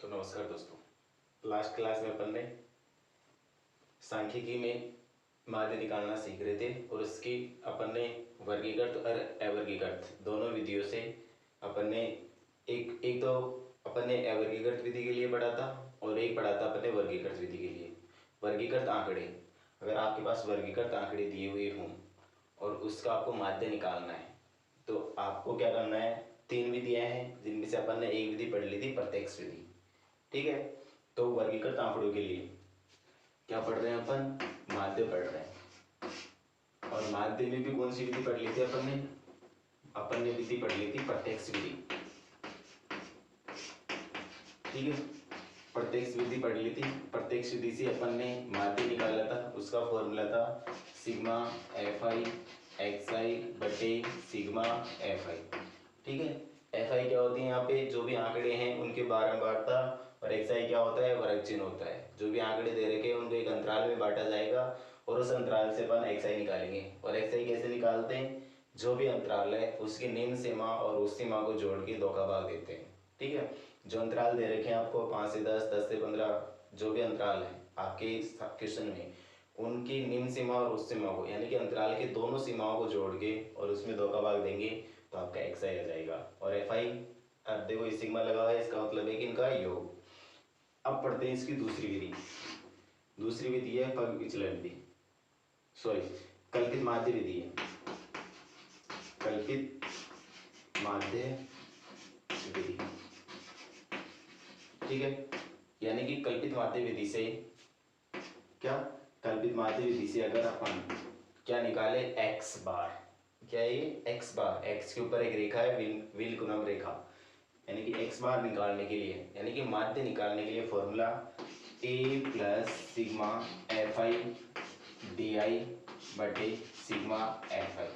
तो नमस्कार दोस्तों। लास्ट क्लास में अपन ने सांख्यिकी में माध्य निकालना सीख रहे थे और उसकी अपन ने वर्गीकृत और अवर्गीकृत दोनों विधियों से अपन ने एक तो अपन ने अवर्गीकृत विधि के लिए पढ़ा था और एक पढ़ा था अपन ने वर्गीकृत विधि के लिए। वर्गीकृत आंकड़े, अगर आपके पास वर्गीकृत आंकड़े दिए हुए हों और उसका आपको माध्य निकालना है तो आपको क्या करना है। 3 विधियां हैं जिनमें से अपन ने एक विधि पढ़ ली थी, प्रत्यक्ष विधि। ठीक है, तो वर्गीकृत आंकड़ों के लिए क्या पढ़ रहे हैं अपन, माध्य पढ़ रहे हैं। और माध्य में भी कौन सी विधि पढ़ ली थी अपन ने विधि पढ़ ली थी प्रत्यक्ष विधि। ठीक है, प्रत्यक्ष विधि पढ़ ली थी। प्रत्यक्ष विधि से अपन ने माध्य निकाला था, उसका फॉर्मूला था sigma f i x i बटे सिग्मा एफ आई। ठीक है, एफ आई क्या होती है, यहाँ पे जो भी आंकड़े हैं उनके बारंबारता, और एक्स आई क्या होता है, वर्ग चिन्ह होता है। जो भी आंकड़े दे रखे हैं उनको एक अंतराल में बांटा जाएगा और उस अंतराल से अपन एक्स आई निकालेंगे। और एक्स आई कैसे निकालते हैं, जो भी अंतराल है उसकी निम्न सीमा और उस सीमा को जोड़ के 2 का भाग देते हैं। ठीक है, जो अंतराल दे रखे हैं आपको 5 से 10, 10 से 15, जो भी अंतराल है आपके क्वेश्चन में, उनकी निम्न सीमा और उस सीमा को, यानी कि अंतराल के दोनों सीमाओं को जोड़ के और उसमें 2 का भाग देंगे तो आपका एक्स आई आ जाएगा। और एफ आई, अब देखो ये सिग्मा लगा हुआ है, इसका मतलब है कि इनका योग। अब पढ़ते हैं इसकी दूसरी विधि। दूसरी विधि है पग विचलन विधि, सॉरी कल्पित माध्य विधि है। कल्पित माध्य विधि, ठीक है, यानी कि कल्पित माध्य विधि से क्या, कल्पित माध्य विधि से अगर अपन क्या निकाले, एक्स बार। क्या है ये, एक्स बार। एक्स के ऊपर एक रेखा है, विलकुनम रेखा, यानी कि एक्स बार निकालने के लिए, यानी कि माध्य निकालने के लिए formula A plus sigma f i d i बटे सिग्मा एफ आई,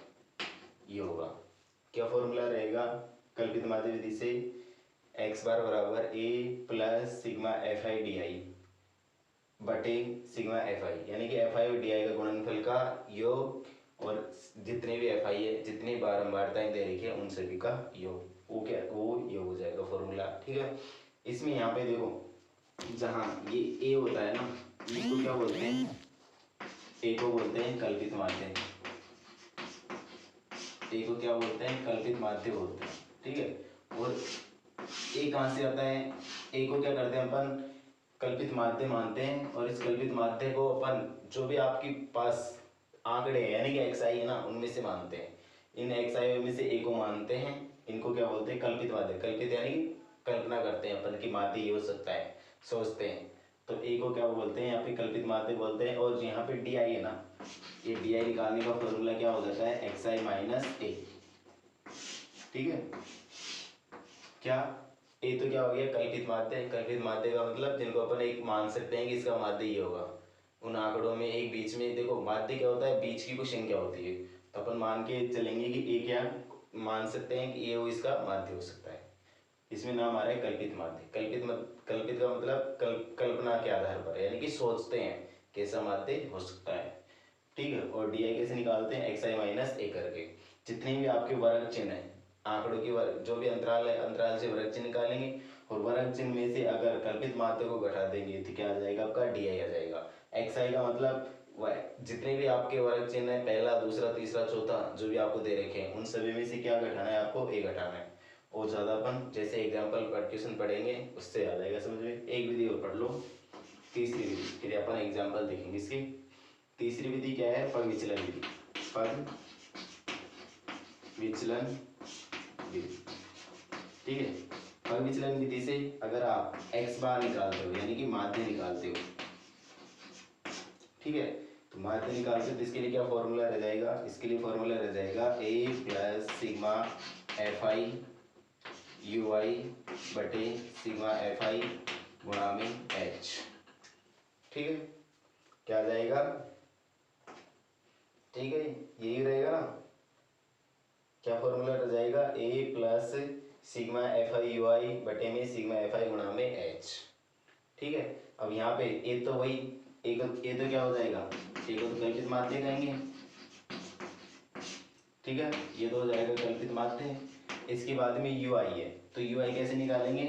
ये होगा। क्या फॉर्मूला रहेगा कल्पित माध्य विधि से, एक्स बार बराबर A plus sigma f i d i बटे सिग्मा एफ आई, यानी कि एफ आई और डी आई का गुणनफल का योग, और जितने भी एफ आई है, जितनी बारंबारताएं दे रखी है उन सभी का योग, वो क्या, वो ये हो जाएगा फॉर्मूला। ठीक है, इसमें यहाँ पे देखो जहाँ ये ए होता है ना, इसको क्या बोलते हैं, ए को बोलते हैं कल्पित माध्य। ए को क्या बोलते हैं, कल्पित माध्य बोलते हैं। ठीक है, और ए कहाँ से आता है, ए को क्या करते हैं अपन, कल्पित माध्य मानते हैं, और इस कल्पित माध्य को अपन जो भी आपके पास आंकड़े हैं यानी कि एक्स आई है ना, उनमें से मानते हैं। इन एक्स आई में से ए को मानते हैं, इनको क्या बोलते हैं, कल्पित माध्य। कल्पित यानी कि कल्पना करते हैं अपन की माध्य ये हो सकता है, सोचते हैं, तो ए को क्या बोलते हैं, यहाँ पे कल्पित माध्य बोलते हैं। और यहाँ पे डी आई है ना, ये डी आई निकालने का फॉर्मूला क्या हो जाता है, एक्स आई माइनस ए। ठीक है, क्या, ए तो क्या हो गया, कल्पित माध्य। कल्पित माध्य का मतलब जिनको अपन एक मान सकते हैं कि इसका माध्य ये होगा। उन आंकड़ों में एक बीच में, देखो माध्य क्या होता है, बीच की कोई संख्या होती है, तो अपन मान के चलेंगे कि ए क्या मान सकते हैं कि ये वो इसका माध्य हो सकता है। इसमें नाम आ रहा है कल्पित माध्य। कल्पित का मतलब कल्पना के आधार पर, यानी कि सोचते हैं कैसा माध्य हो सकता है। ठीक है, और डी आई कैसे निकालते हैं, एक्स आई माइनस ए करके। जितने भी आपके वर्ग चिन्ह है, आंकड़ों की वर्ग, जो भी अंतराल है, अंतराल से वर्ग चिन्ह निकालेंगे, और वर्ग चिन्ह में से अगर कल्पित माध्य को घटा देंगे तो क्या आ जाएगा, आपका डी आई आ जाएगा। एक्स आई का मतलब जितने भी आपके वर्ग चिन्ह है, पहला, दूसरा, तीसरा, चौथा, जो भी आपको दे रखे हैं, उन सभी में से क्या घटाना है, आपको ए घटाना है। और ज़्यादा अपन जैसे एग्जाम्पल क्वेश्चन पढ़ेंगे उससे आ जाएगा समझ में। एक विधि और पढ़ लो, तीसरी विधि, फिर अपन एग्जाम्पल देखेंगे इसकी। तीसरी विधि क्या है, पग विचलन विधि। पग विचलन विधि, ठीक है। पग विचलन विधि से अगर आप एक्स बार निकालते हो, यानी कि माध्य निकालते हो, ठीक है, तो माध्य निकालते हो तो इसके लिए क्या फॉर्मूला रह जाएगा, इसके लिए फॉर्मूला रह जाएगा A plus sigma f i u i बटे सिग्मा एफ आई गुणा में एच। ठीक है, क्या आ जाएगा, ठीक है, यही रहेगा ना। क्या फॉर्मूला रह जाएगा, A plus sigma f i u i बटे में सिग्मा एफ आई गुणा में एच। ठीक है, अब यहाँ पे ए तो वही, ए तो क्या हो जाएगा, ए को तो कल्पित माध्य कहेंगे। ठीक है, ये तो हो जाएगा कल्पित माध्य। इसके बाद में यू आई है, तो यू आई कैसे निकालेंगे,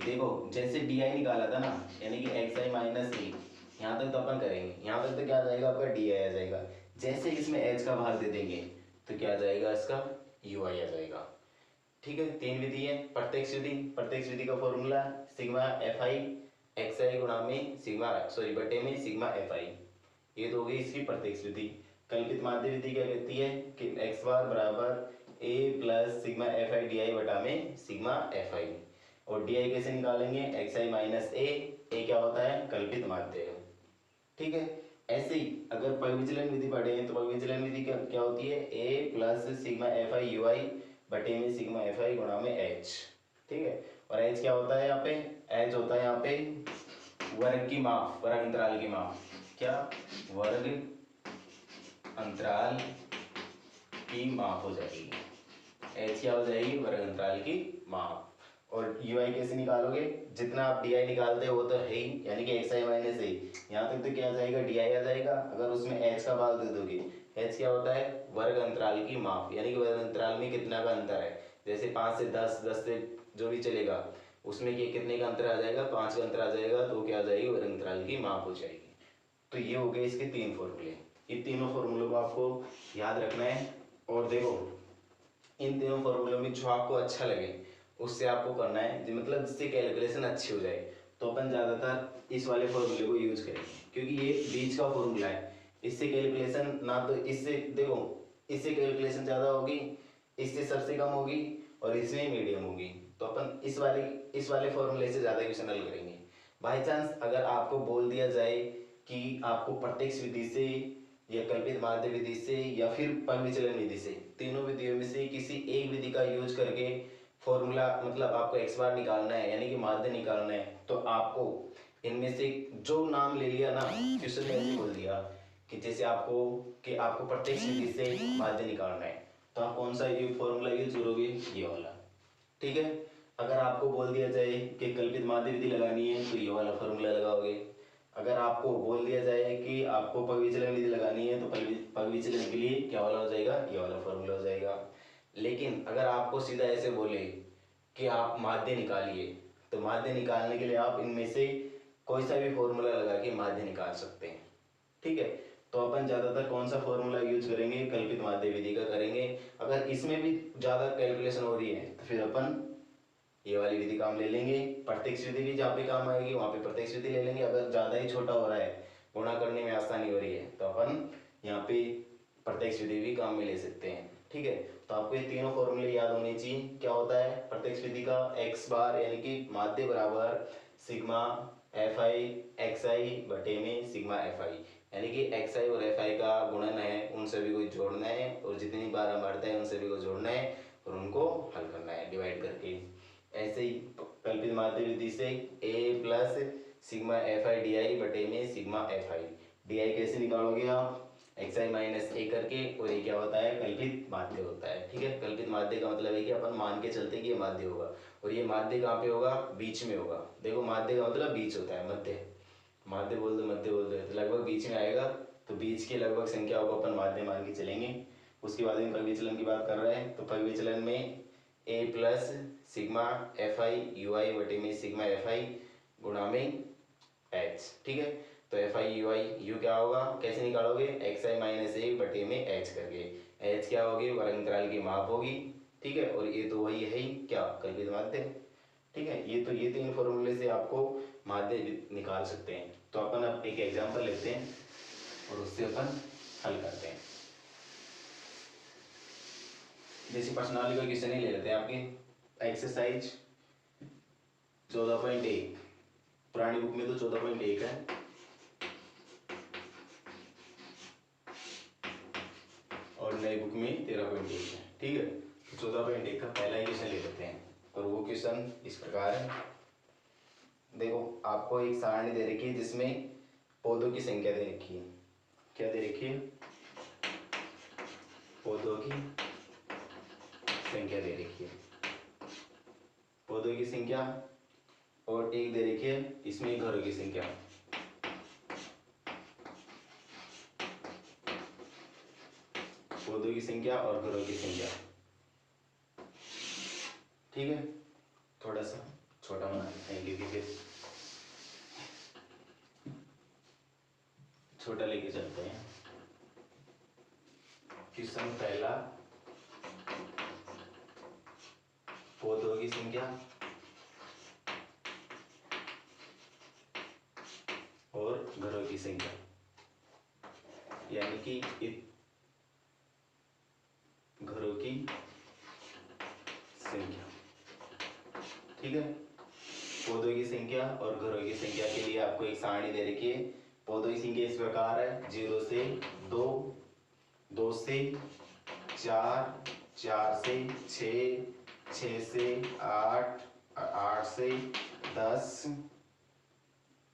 देखो जैसे डी आई निकाला था ना, यानी कि एक्स आई माइनस ए, यहाँ तक तो अपन करेंगे, यहाँ तक तो क्या आ जाएगा आपका डी आई आ जाएगा। जैसे इसमें एच का भाग दे देंगे तो क्या आ जाएगा इसका यू आई आ जाएगा। ठीक है, तीन विधि है प्रत्यक्ष विधि। प्रत्यक्ष विधि का formula sigma f i x i गुणा में सिग्मा सॉरी बटे में सिग्मा एफ आई, ये तो हो गई इसकी प्रत्यक्ष विधि। कल्पित माध्य विधि क्या कहती है कि एक्स बार बराबर A plus sigma f i d i बटा में सिग्मा एफ आई, और डी आई कैसे निकालेंगे एक्स आई माइनस ए क्या होता है कल्पित माध्य। ठीक है, ऐसे ही अगर पग विचलन विधि पढ़े हैं तो पग विचलन विधि क्या होती है A plus sigma f i u i बटे में सिग्मा एफ आई गुणा में एच। ठीक है, और एच क्या होता है यहाँ पे, एच होता है यहाँ पे वर्ग की माप, वर्ग अंतराल की माप, क्या वर्ग अंतराल की माप हो जाएगी। एच क्या हो जाएगी वर्ग अंतराल की माप। और यू आई कैसे निकालोगे, जितना आप डी आई निकालते हो वो तो है ही, यानी कि एक्स आई माइनस ए, यहाँ तक तो क्या आ जाएगा डी आई आ जाएगा। अगर उसमें एच का भाग दे दोगे, एच क्या होता है वर्ग अंतराल की माप, यानी कि वर्ग अंतराल में कितना का अंतर है, जैसे 5 से 10, 10 से जो भी चलेगा उसमें कितने का अंतर आ जाएगा, 5 का अंतर आ जाएगा, तो क्या आ जाएगी वर्ग अंतराल की माप हो जाएगी। तो ये हो गए इसके तीन फॉर्मूले, ये तीनों फॉर्मूलों को आपको याद रखना है। और देखो इन तीनों फॉर्मूलों में जो आपको अच्छा लगे उससे आपको करना है, मतलब जिससे कैलकुलेशन अच्छी हो जाए। तो अपन ज़्यादातर इस वाले फॉर्मूले को यूज करेंगे, क्योंकि ये बीच का फॉर्मूला है, इससे कैलकुलेशन ना तो इससे देखो इससे कैलकुलेशन ज़्यादा होगी, इससे सबसे कम होगी, और इसमें मीडियम होगी। तो अपन इस वाले फॉर्मूले से ज़्यादा क्वेश्चन हल करेंगे। बाई चांस अगर आपको बोल दिया जाए कि आपको प्रत्यक्ष विधि से या कल्पित माध्य विधि से या फिर पग विचलन विधि से, तीनों विधियों में से किसी एक विधि का यूज करके फॉर्मूला मतलब आपको एक्स बार निकालना है यानी कि माध्य निकालना है, तो आपको इनमें से जो नाम ले लिया ना, क्वेश्चन में ऐसे बोल दिया कि जैसे आपको प्रत्यक्ष विधि से माध्य निकालना है, तो आप कौन सा ये फॉर्मूला यूज करोगे, ये वाला। ठीक है, अगर आपको बोल दिया जाए कि कल्पित माध्य विधि लगानी है तो ये वाला फॉर्मूला लगाओगे। अगर आपको बोल दिया जाए कि आपको पग विचलन विधि लगानी है तो पग विचलन के लिए क्या वाला हो जाएगा, ये वाला फॉर्मूला हो जाएगा। लेकिन अगर आपको सीधा ऐसे बोले कि आप माध्य निकालिए, तो माध्य निकालने के लिए आप इनमें से कोई सा भी फॉर्मूला लगा के माध्य निकाल सकते हैं। ठीक है, तो अपन ज़्यादातर कौन सा फॉर्मूला यूज करेंगे, कल्पित माध्य विधि का करेंगे। अगर इसमें भी ज़्यादा कैलकुलेशन हो रही है तो फिर अपन ये वाली विधि काम ले लेंगे। प्रत्यक्ष विधि भी जहाँ पे काम आएगी वहाँ पे प्रत्यक्ष विधि ले लेंगे। अगर ज़्यादा ही छोटा हो रहा है, गुणा करने में आसानी हो रही है, तो अपन यहाँ पे प्रत्यक्ष विधि भी काम में ले सकते हैं। ठीक है, तो आपको ये तीनों फॉर्मूले याद होने चाहिए। क्या होता है प्रत्यक्ष विधि का, एक्स बार यानी कि माध्य बराबर sigma f i x i बटे में सिग्मा एफ आई, यानी कि एक्स आई और एफ आई का गुणन है, उन सभी को जोड़ना है, और जितनी बार हम बढ़ते हैं उन सभी को जोड़ना है और उनको हल करना है डिवाइड करके। ऐसे ही कल्पित माध्य विधि से A plus sigma f i d i बटे में sigma f i, d i कैसे निकालोगे आप, एक्स आई माइनस ए करके, और ये क्या होता है कल्पित माध्य होता है। ठीक है, कल्पित माध्य का मतलब है कि अपन मान के चलते कि ये माध्य होगा, और ये माध्य कहाँ पे होगा, बीच में होगा। देखो माध्य का मतलब बीच होता है, मध्य, माध्य बोल दो मध्य बोल दो, तो लगभग बीच में आएगा, तो बीच की लगभग संख्या को अपन माध्य मान के चलेंगे। उसके बाद में पग विचलन की बात कर रहे हैं, तो पग विचलन में A plus sigma f i u i बटे में सिग्मा एफ आई गुणा में एच। ठीक है, तो F i u I, you क्या होगा कैसे निकालोगे, एक्स आई माइनस ए बटे में एच करके, एच क्या होगी वर्ग अंतराल की माप होगी। ठीक है, और ये तो वही है ही क्या कल्पित माध्य। ठीक है, ये तीन फॉर्मूले से आपको माध्य निकाल सकते हैं। तो अपन अब एक एग्जांपल लेते हैं और उससे अपन हल करते हैं। जैसे प्रश्नावली का क्वेश्चन ही ले लेते हैं आपके, एक्सरसाइज 14.1, पुरानी बुक में तो 14.1 है, और नई बुक में 13.1 है। ठीक है, तो 14.1 का पहला ही क्वेश्चन ले लेते हैं, और वो क्वेश्चन इस प्रकार है। देखो आपको एक सारणी दे रखी है जिसमें पौधों की संख्या दे रखी है। क्या दे रखी है, पौधों की संख्या दे रखी है, पौधों की संख्या, और एक दे रखी है इसमें घरों की संख्या। पौधों की संख्या और घरों की संख्या। ठीक है, थोड़ा सा छोटा बना देते हैं क्योंकि फिर छोटा लेके चलते हैं। क्वेश्चन पहला, पौधों की संख्या और घरों की संख्या, यानी कि घरों की संख्या। ठीक है, पौधों की संख्या और घरों की संख्या के लिए आपको एक सारणी दे रखी है। पौधों की संख्या इस प्रकार है, 0 से 2, 2 से 4, 4 से 6, 6 से 8, 8 से 10,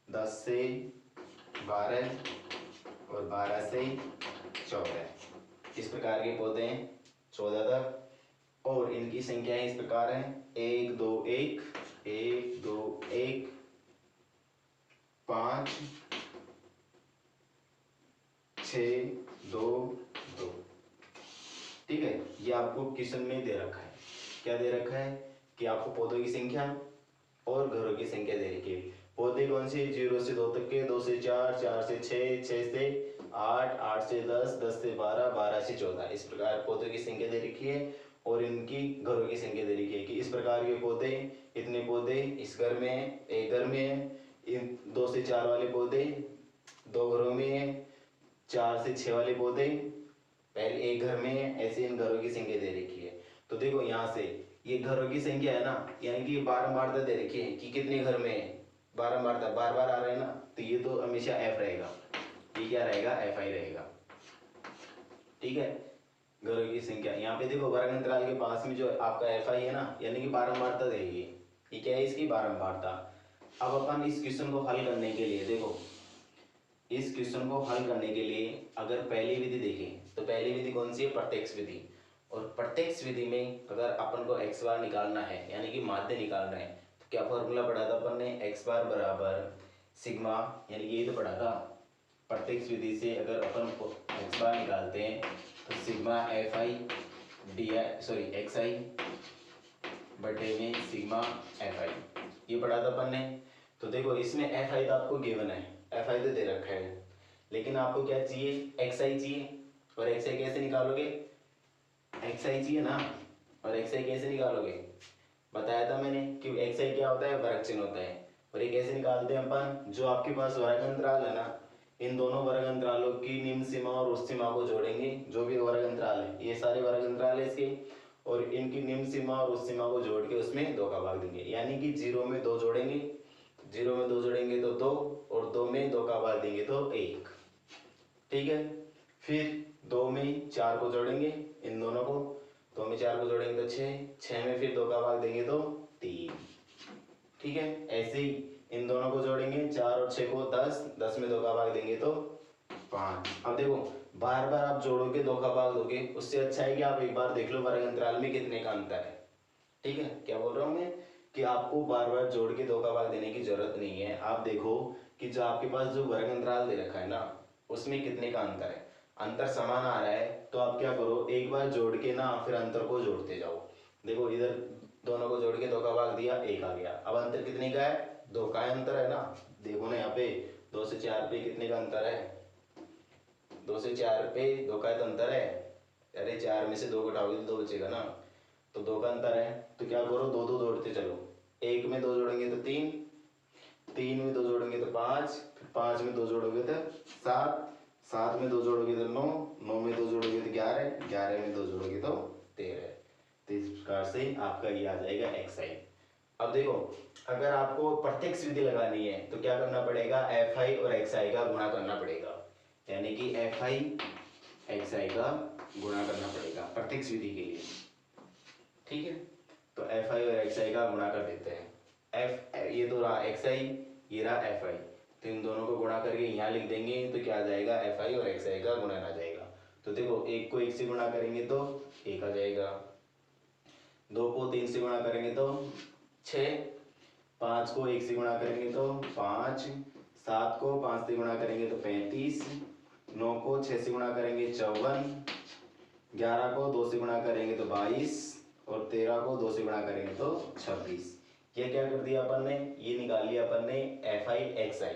10 से 12 और 12 से 14। इस प्रकार के पौधे हैं 14 तक। और इनकी संख्याएं इस प्रकार हैं, 1 2 1, 1 2 1, 5 6 2 2। ठीक है, ये आपको क्वेश्चन में दे रखा है। क्या दे रखा है कि आपको पौधों की संख्या और घरों की संख्या दे रखी है। पौधे कौन से, 0 से 2 तक के, 2 से 4, 4 से 6, 6 से 8, 8 से 10, 10 से 12, 12 से 14। इस प्रकार पौधों की संख्या दे रखी है और इनकी घरों की संख्या दे रखी है कि इस प्रकार के पौधे, इतने पौधे इस घर में है, एक घर में है। इन 2 से 4 वाले पौधे 2 घरों में है, 4 से 6 वाले पौधे पहले एक घर में है। ऐसे इन घरों की संख्या दे रखी है। तो देखो यहाँ से ये घरों की संख्या है ना, यानी कि बारंबारता दे रखी है कि कितने घर में है, बारंबारता बार बार आ रहा है ना, तो ये तो हमेशा एफ रहेगा। ये क्या रहेगा, एफ आई रहेगा। ठीक है, घरों की संख्या यहाँ पे देखो वर्ग अंतराल के पास में जो आपका एफ आई है ना, यानी कि बारंबारता देगी। ये क्या है, इसकी बारंबारता। अब अपन इस क्वेश्चन को हल करने के लिए देखो, इस क्वेश्चन को हल करने के लिए अगर पहली विधि देखें तो पहली विधि कौन सी है, प्रत्यक्ष विधि। और प्रत्यक्ष विधि में अगर अपन को एक्स बार निकालना है, यानी कि माध्य निकालना है, तो क्या फॉर्मूला पढ़ा था अपन ने, एक्स बार बराबर सिग्मा, यानी कि ये तो पढ़ा था। प्रत्यक्ष विधि से अगर अपन को एक्स बार निकालते हैं तो sigma f i d i, sorry x i बटे में सिग्मा एफ आई, ये पढ़ा था अपन ने। तो देखो इसमें एफ आई तो आपको गिवन है, एफ आई तो दे रखा है, लेकिन आपको क्या चाहिए, एक्स आई चाहिए। और एक्स आई कैसे निकालोगे, एक्स आई चाहिए ना, और एक्स आई कैसे निकालोगे, बताया था मैंने कि एक्स आई क्या होता है, वर्ग चिन्ह होता है। और ये कैसे निकालते हैं अपन, जो आपके पास वर्ग अंतराल है ना, इन दोनों वर्ग अंतरालों की निम्न सीमा और उच्च सीमा को जोड़ेंगे। जो भी वर्ग अंतराल है, ये सारे वर्ग अंतराल है इसके, और इनकी निम्न सीमा और उच्च सीमा को जोड़ के उसमें 2 का भाग देंगे। यानी कि 0 में 2 जोड़ेंगे, 0 में 2 जोड़ेंगे तो 2, और 2 में 2 का भाग देंगे तो 1। ठीक है, फिर 2 में 4 को जोड़ेंगे, इन दोनों को 2 में 4 को जोड़ेंगे तो 6, 6 में फिर 2 का भाग देंगे तो 3। ठीक है, ऐसे ही इन दोनों को जोड़ेंगे, 4 और 6 को 10, 10 में 2 का भाग देंगे तो 5। अब देखो बार बार आप जोड़ोगे 2 का भाग दोगे, उससे अच्छा है कि आप एक बार देख लो वर्ग अंतराल में कितने का अंतर है। ठीक है, क्या बोल रहा हूँ मैं कि आपको बार बार जोड़ के 2 का भाग देने की जरूरत नहीं है। आप देखो कि जो आपके पास जो वर्ग अंतराल दे रखा है ना, उसमें कितने का अंतर है, अंतर समान आ रहा है, तो आप क्या करो, एक बार जोड़ के ना फिर अंतर को जोड़ते जाओ। देखो इधर दोनों को जोड़ के 2 का भाग दिया, 1 आ गया। अब अंतर कितने का है, 2 का अंतर है ना। देखो ना यहाँ पे 2 से 4 पे कितने का अंतर है, 2 से 4 पे 2 का तो अंतर है। अरे 4 में से 2 घटाओगे तो 2 बचेगा ना, तो 2 का अंतर है। तो क्या करो, 2 2 जोड़ते चलो, 1 में 2 जोड़ेंगे तो 3, 3 में 2 जोड़ेंगे तो 5, 5 में 2 जोड़ोगे तो 7, 7 में 2 जोड़ोगे तो 9, 9 में 2 जोड़ोगे तो 11, 11 में 2 जोड़ोगे तो 13। तो इस प्रकार से आपका ये आ जाएगा एक्स आई। अब देखो अगर आपको प्रत्यक्ष विधि लगानी है तो क्या करना पड़ेगा, एफ आई और एक्स आई का गुणा करना पड़ेगा, यानी कि एफ आई एक्स आई का गुणा करना पड़ेगा प्रत्यक्ष विधि के लिए। ठीक है, तो एफ आई और एक्स आई का गुणा कर देते हैं। एफ ये तो रहा एक्स आई, ये रहा एफ आई, तो इन दोनों को गुणा करके यहाँ लिख देंगे तो क्या आ जाएगा, एफ आई और एक्स आई का गुणन आ जाएगा। तो देखो 1 को 1 से गुणा करेंगे तो 1 आ जाएगा, 2 को 3 से गुणा करेंगे तो 6, 5 को 1 से गुणा करेंगे तो 5, 7 को 5 से गुणा करेंगे तो 35, 9 को 6 से गुणा करेंगे 54, 11 को 2 से गुणा करेंगे तो 22, और 13 को 2 से गुणा करेंगे तो 26। ये क्या कर दिया अपन ने, ये निकाल लिया अपन ने एफ आई एक्स आई।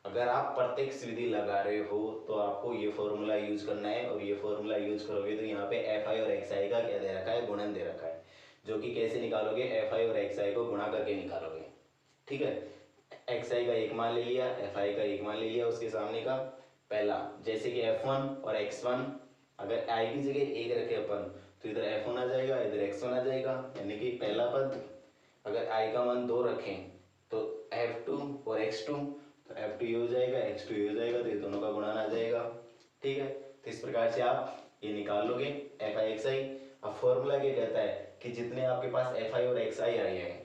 अगर आप प्रत्यक्ष विधि लगा रहे हो तो आपको ये फॉर्मूला यूज करना है, और ये फॉर्मूला यूज करोगे तो यहाँ पे एफ आई और एक्स आई का क्या दे रखा है, गुणन दे रखा है, जो कि कैसे निकालोगे, एफ आई और एक्स आई को गुणा करके निकालोगे। ठीक है, एक्स आई का एक मान ले लिया, एफ आई का एक मान ले लिया उसके सामने का पहला, जैसे कि एफ वन और एक्स वन, अगर आई की जगह एक रखे अपन तो इधर एफ वन आ जाएगा, इधर एक्स वन आ जाएगा, यानी कि पहला पद अगर आई का मान 2 रखें तो एफ टू और एक्स टू, तो एफ टू ये हो जाएगा, एक्स टू ये हो जाएगा, तो ये दोनों का गुणन आ जाएगा। ठीक है, तो इस प्रकार से आप ये निकाल लोगे एफ आई एक्स आई। अब फॉर्मूला क्या कहता है कि जितने आपके पास एफ आई और एक्स आई आए हैं,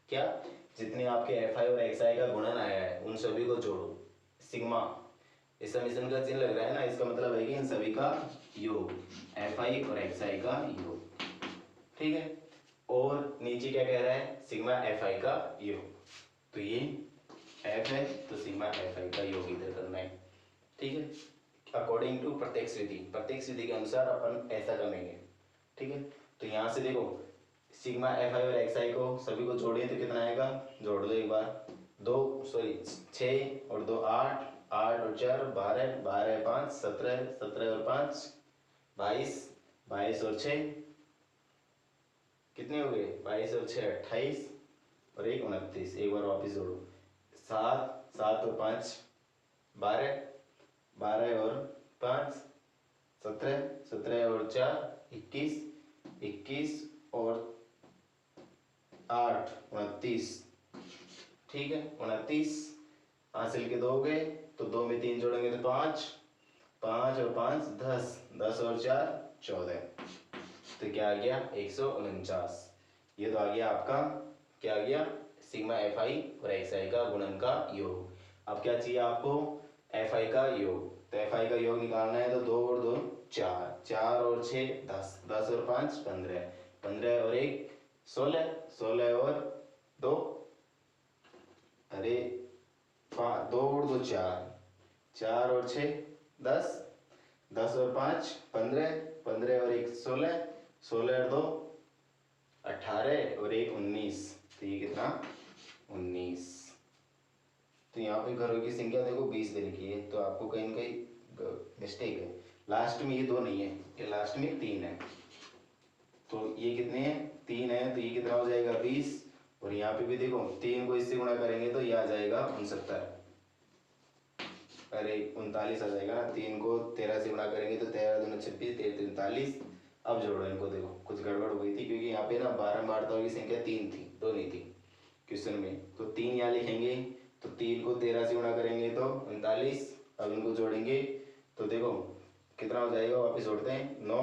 क्या, जितने आपके एफ आई और एक्स आई का गुणन आया है उन सभी को जोड़ो, सिग्मा, इस समीकरण का चिन्ह लग रहा है ना, इसका मतलब है कि इन सभी का योग, एफ आई और एक्स आई का योग। ठीक है, और नीचे क्या कह रहा है, सिग्मा एफ आई का योग, तो ये एफ है तो सिग्मा एफ आई का योग इधर करना है। ठीक है, अकॉर्डिंग टू प्रत्यक्ष विधि, प्रत्यक्ष विधि के अनुसार अपन ऐसा करेंगे। ठीक है, तो यहाँ से देखो सिग्मा एफ आई और एक्स आई को सभी को जोड़िए तो कितना आएगा, जोड़ दो एक बार, 6 और 2 8, 8 और 4 12, 12 5 17, 17 और 5 22, 22 और 6 कितने हो गए, 22 और 6 28 और 1 29, एक बार वापस जोड़ो, 7 7 और 5 12, 12 और 5 17, 17 और 4 21, 21 और 8 29। ठीक है, 29 हासिल के 2 हो गए, तो 2 में 3 जोड़ेंगे तो 5, 5 और 5 10, 10 और 4 14, तो क्या आ गया 149। ये तो आ गया आपका, क्या आ गया, सिग्मा एफ आई और एक्स आई का गुणन का योग। अब क्या चाहिए आपको, एफ आई का योग, तो एफ आई का योग निकालना है तो 2 और 2 4, 4 और 6 10, 10 और 5 15, 15 और 1 16, 16 और 2 अरे 2 और 2 4, 4 और 6 10, 10 और 5 15, 15 और 1 16, 16 और 2 18 और 1 19, तो ये कितना 19। तो यहाँ पे घरों की संख्या देखो 20 दे रखी है, तो आपको कहीं ना कहीं मिस्टेक है, लास्ट में ये 2 नहीं है, ये लास्ट में 3 है, तो ये कितने हैं 3 है, तो ये कितना हो जाएगा 20, और यहाँ पे भी देखो 3 को इससे गुणा करेंगे तो ये आ जाएगा 69, अरे 39 आ जाएगा ना, 3 को 13 से गुणा करेंगे तो 13 दूनी 26, 13 39। अब जोड़ो इनको, देखो कुछ गड़बड़ हो गई थी क्योंकि यहाँ पे ना 12 बारताओं की संख्या 3 थी, 2 नहीं थी क्वेश्चन में, तो 3 यहाँ लिखेंगे, तो 3 को 13 से गुणा करेंगे तो 39, अब इनको जोड़ेंगे तो देखो कितना हो जाएगा, वापस जोड़ते हैं 9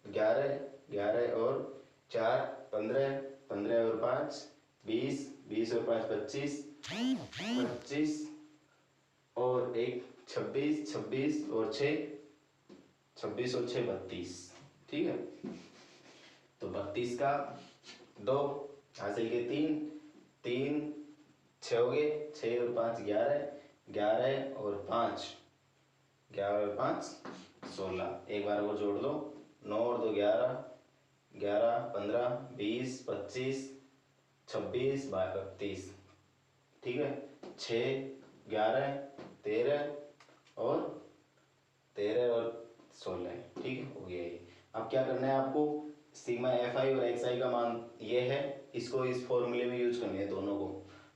11, 11 और 4 15, 15 और 5 20, 20 और 5 25, 25 और 1 26, 26 और 6 26 और 6 32। ठीक है, तो 32 का 2 हासिल के 3, 3 6 हो गए, 6 और 5 11, 11 और 5 11 और 5 16, एक बार और जोड़ लो, 9 और 2 11, 11 15 20 25 26 32। ठीक है, 6 11 13 और 16, ठीक है, हो गया ये। अब क्या करना है आपको, सिग्मा एफ आई और एक्स आई का मान ये है, इसको इस फॉर्मूले में यूज करनी है दोनों को,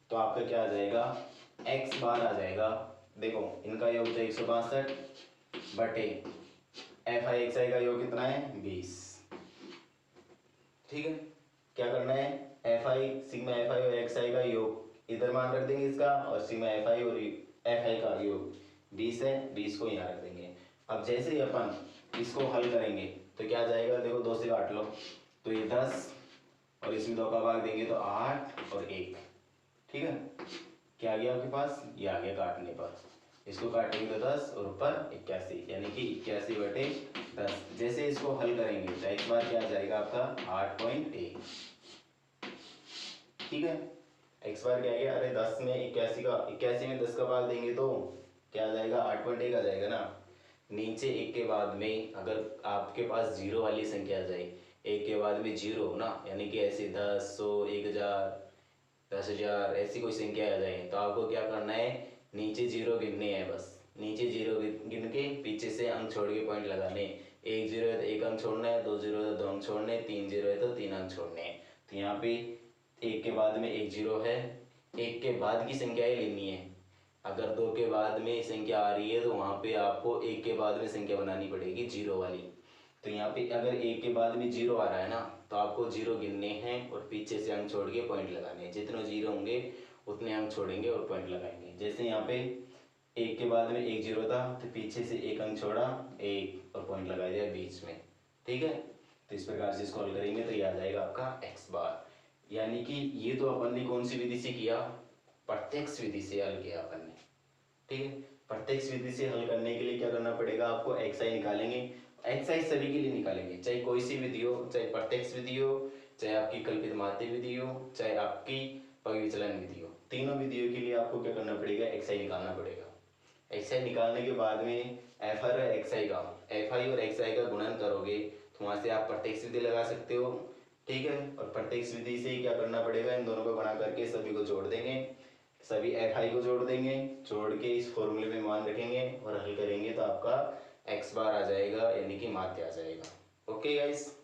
तो आपका क्या आ जाएगा, एक्स बार आ जाएगा, देखो इनका योग तो 162 बटे एफ आई एक्स आई का योग कितना है 20। ठीक है, क्या करना है, एफ आई सिग्मा एफ आई और एक्स आई का योग इधर मान रख देंगे इसका, और सिग्मा एफ आई और एफ आई का योग 20 है, 20 को यहाँ रख देंगे। अब जैसे ही अपन इसको हल करेंगे तो क्या जाएगा, देखो 2 से काट लो तो ये 10, और इसमें 2 का भाग देंगे तो 8 और 1। ठीक है, क्या आ गया आपके पास, ये आ गया काटने पर, इसको काटेंगे तो 10 और ऊपर 81, यानी कि 81 बटे 10। जैसे इसको हल करेंगे तो एक बार क्या आ जाएगा आपका 8.1। ठीक है, एक्स बार क्या गया, अरे 10 में 81 का 81 में 10 का भाग देंगे तो क्या आ जाएगा 8.1 आ जाएगा ना। नीचे 1 के बाद में अगर आपके पास जीरो वाली संख्या आ जाए, 1 के बाद में जीरो ना, यानी कि ऐसे 10 100 1000 10,000 ऐसी कोई संख्या आ जाए तो आपको क्या करना है, नीचे जीरो गिनने हैं बस। नीचे जीरो गिन के पीछे से अंक छोड़ के पॉइंट लगाने। एक जीरो है तो एक अंक छोड़ना है, दो जीरो है तो दो अंक छोड़ने हैं, तीन जीरो है तो तीन अंक छोड़ने हैं। तो यहाँ पे एक के बाद में एक जीरो है, एक के बाद की संख्याएं लेनी है। अगर दो के बाद में संख्या आ रही है तो वहाँ पे आपको एक के बाद में संख्या बनानी पड़ेगी जीरो वाली। तो यहाँ पे अगर एक के बाद में जीरो आ रहा है ना, तो आपको जीरो गिनने हैं और पीछे से अंक छोड़ के पॉइंट लगाने हैं। जितने जीरो होंगे उतने अंक छोड़ेंगे और पॉइंट लगाएंगे। जैसे यहाँ पे एक के बाद में एक जीरो था तो पीछे से एक अंक छोड़ा, एक और पॉइंट लगा दिया बीच में। ठीक है, तो इस प्रकार से इसको हल करेंगे तो ये आ जाएगा आपका एक्स बार। यानी कि ये तो अपन ने कौन सी विधि से किया, प्रत्यक्ष विधि से हल किया अपन ने। ठीक है, प्रत्यक्ष विधि से हल करने के लिए क्या करना पड़ेगा आपको, एक्स आई निकालेंगे। एक्स आई सभी के लिए निकालेंगे, चाहे कोई सी विधि हो, चाहे प्रत्यक्ष विधि हो, चाहे आपकी कल्पित माध्य विधि हो, चाहे आपकी पविचलन विधि हो। तीनों विधियों के लिए आपको क्या करना पड़ेगा, एक्स आई निकालना पड़ेगा। एक्स आई निकालने के बाद में एफ आई और एक्स आई का, एफ आई और एक्स आई का गुणन करोगे तो वहाँ से आप प्रत्यक्ष विधि लगा सकते हो। ठीक है, और प्रत्यक्ष विधि से क्या करना पड़ेगा, इन दोनों को बना करके सभी को जोड़ देंगे, सभी एफ आई को जोड़ देंगे, जोड़ के इस फॉर्मूले में मान रखेंगे और हल करेंगे तो आपका एक्स बार आ जाएगा, यानी कि माध्य आ जाएगा। Okay guys.